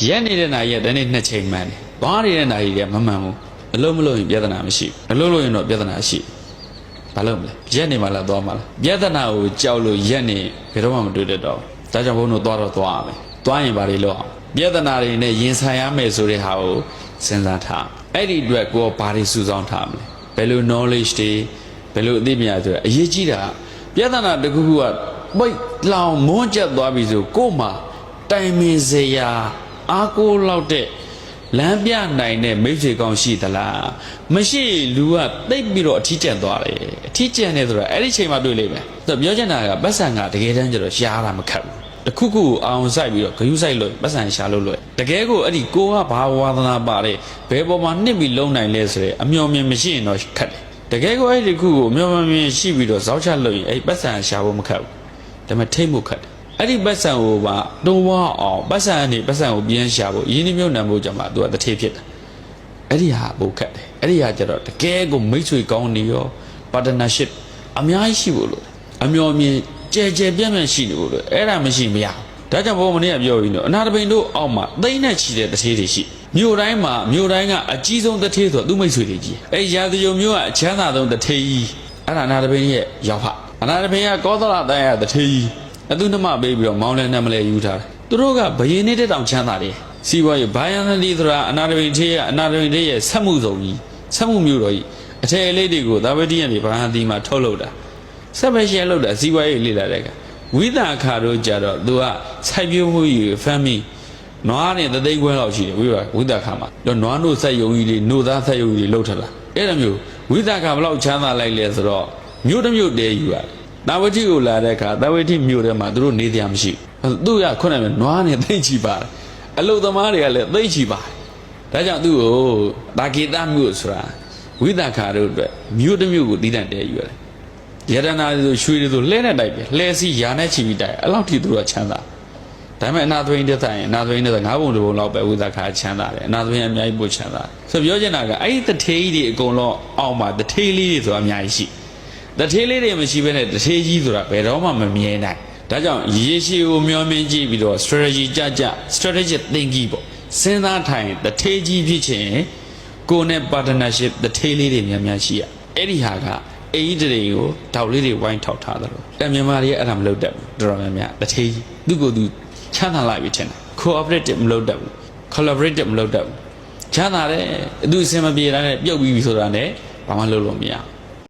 ရက်နေတဲ့နာရီကတနေ့2ချိန်မှန်တယ်သွားနေတဲ့နာရီကမမှန်ဘူးအလုံးမလို့ရင်ပြဿနာမရှိဘူးအလုံးလို့ရင်တော့ပြဿနာရှိဘာလို့မလဲရက်နေမှလားသွားမှလားပြဿနာကိုကြောက်လို့ရက်နေဘယ်တော့မှမတွေ့တတ်တော့ဒါကြောင့်ဘုန်းတို့သွားတော့သွားရမယ်သွားရင်ဘာတွေလုပ်အောင်ပြဿနာတွေနဲ့ရင်ဆိုင်ရမယ်ဆိုတဲ့ဟာကိုစဉ်းစားထားအဲ့ဒီအတွက်ကိုဘာတွေစုဆောင်းထားမလဲဘယ်လို knowledge တွေဘယ်လိုအသိဉာဏ်ဆိုအရေးကြီးတာပြဿနာတစ်ခုခုကပိတ်လောင်မွန်းကျက်သွားပြီဆိုကို့မှာတိုင်ပင်စရာအားကိုးလောက်တဲ့လမ်းပြနိုင်တဲ့မိတ်ဆွေကောင်းရှိသလားမရှိလူကတိတ်ပြီးတော့အထီးကျန်သွားတယ်အထီးကျန်နေဆိုတော့အဲ့ဒီချိန်မှာတွေ့လိမ့်မယ်သူပြောချင်တာကပတ်စံကတကယ်တမ်းကျတော့ရှားတာမခက်ဘူးတခုခုအောင်ဆိုင်ပြီးတော့ဂယုဆိုင်လို့ပတ်စံရှာလို့လွယ်တကယ်ကိုအဲ့ဒီကိုကဘာဝါသနာပါတယ်ဘယ်ပေါ်မှာနှစ်ပြီးလုံးနိုင်လဲဆိုတဲ့အမျော်မြင်မရှိရင်တော့ခက်တယ်တကယ်ကိုအဲ့ဒီခုကိုအမျော်မြင်ရှိပြီးတော့ဇောက်ချလို့ရင်အဲ့ပတ်စံရှာဖို့မခက်ဘူးဒါပေမဲ့ထိတ်မှုခက်တယ်အဲ့ဒီပတ်စံကိုပါတွန်းဝအောင်ပတ်စံအနေပတ်စံကိုပြန်ရှာဖို့ရင်းနှီးမြှုပ်နှံဖို့ကြမှာသူကတထေးဖြစ်တယ်အဲ့ဒီဟာဘုတ်ခက်တယ်အဲ့ဒီဟာကျတော့တကယ်ကိုမိတ်ဆွေကောင်းနေရော partnership အများကြီးရှိဖို့လို့အမျော်မြင်ကြဲကြဲပြန့်ပြန့်ရှိနေဖို့လို့အဲ့ဒါမရှိမရဒါကြောင့်ဘုံမနေ့ကပြောပြီးတော့အနာတပိန်တို့အောက်မှာသိမ့်နဲ့ချီတဲ့တထေးတွေရှိမြို့တိုင်းမှာမြို့တိုင်းကအကြီးဆုံးတထေးဆိုသူ့မိတ်ဆွေတွေကြီးအဲ့ရာဇယုံမြို့ကအချမ်းသာဆုံးတထေးကြီးအဲ့ဒါအနာတပိန်ရဲ့ရောက်ဖအနာတပိန်ကကောသလတန်ရတထေးကြီးအသူနှမပေးပြီးတော့မောင်းလဲနဲ့မလဲယူထားတယ်သူတို့ကဘယင်းနေတဲ့တောင်ချမ်းသာတယ်စီးပွားရေးဘိုင်ယန်လီဆိုတာအနာတပိန်ထေးကအနာတပိန်ထေးရဲ့ဆက်မှုစုံကြီးဆက်မှုမျိုးတော်ကြီးအထည်လေးတွေကိုသာဝတိရန်ဒီဘာဟန်ဒီမှာထုတ်လုပ်တာဆက်ပဲရှယ်လုပ်တာစီးပွားရေးလေ့လာတဲ့ကဝိသခါတို့ကြတော့သူကစိုက်ပျိုးမှုကြီး family နွားနဲ့တသိန်းခွဲလောက်ရှိတယ်ဝိသခါမှာတော့နွားတို့ဆက်ယုံကြီးတွေနို့သားဆက်ယုံကြီးတွေလှုပ်ထတာအဲ့လိုမျိုးဝိသခါဘလောက်ချမ်းသာလိုက်လဲဆိုတော့မြို့တစ်မြို့တည်းယူရတယ်တာဝတိကိုလာတဲ့အခါတာဝတိမြို့ထဲမှာသူတို့နေတရားမရှိဘူးသူကခုနကနွားနဲ့သိမ့်ချီပါတယ်အလုသမားတွေကလည်းသိမ့်ချီပါတယ်ဒါကြောင့်သူ့ကိုတာကေတမြို့ဆိုတာဝိသခါတို့အတွက်မြို့တစ်မြို့ကိုတည်တံ့တည်းယူရတယ်ရတနာဆိုရွှေတွေဆိုလှဲနဲ့တိုက်ပဲလှဲစီရာနဲ့ချီပြီးတိုက်အဲ့လောက်ထိသူတို့ကချမ်းသာဒါပေမဲ့အနာသွင်းတဲ့ဆိုင်အနာသွင်းတဲ့9ပုံ2ပုံလောက်ပဲဝိသခါချမ်းသာတယ်အနာသွင်းအများကြီးပို့ချမ်းသာဆိုပြောချင်တာကအဲ့ဒီတထေးကြီးတွေအကုန်လုံးအောက်မှာတထေးလေးတွေဆိုတာအများကြီးရှိတထေးလေးတွေမရှိဘဲနဲ့တထေးကြီးဆိုတာဘယ်တော့မှမမြဲနိုင်ဒါကြောင့်ရေရှည်ကိုမျှော်မြင်ကြည့်ပြီးတော့ strategy ကြ strategic thinking ပေါ့စဉ်းစားထိုင်တထေးကြီးဖြစ်ခြင်းကိုယ်နဲ့ partnership တထေးလေးတွေများများရှိရအဲ့ဒီဟာကအေးတွေကိုတောက်လေးတွေဝိုင်းထောက်ထားတယ်လို့แต่မြန်မာတွေအဲ့ဒါမလုပ်တတ်ဘူးတော်တော်များများတထေးကြီးသူ့ကိုယ်သူချမ်းသာလိုက်ပြီထင်တယ် cooperative မလုပ်တတ်ဘူး collaborative မလုပ်တတ်ဘူးချမ်းသာတယ်သူအစင်မပြေတာနဲ့ပြုတ်ပြီးပြီဆိုတာနဲ့ဘာမှလုပ်လို့မရဘူး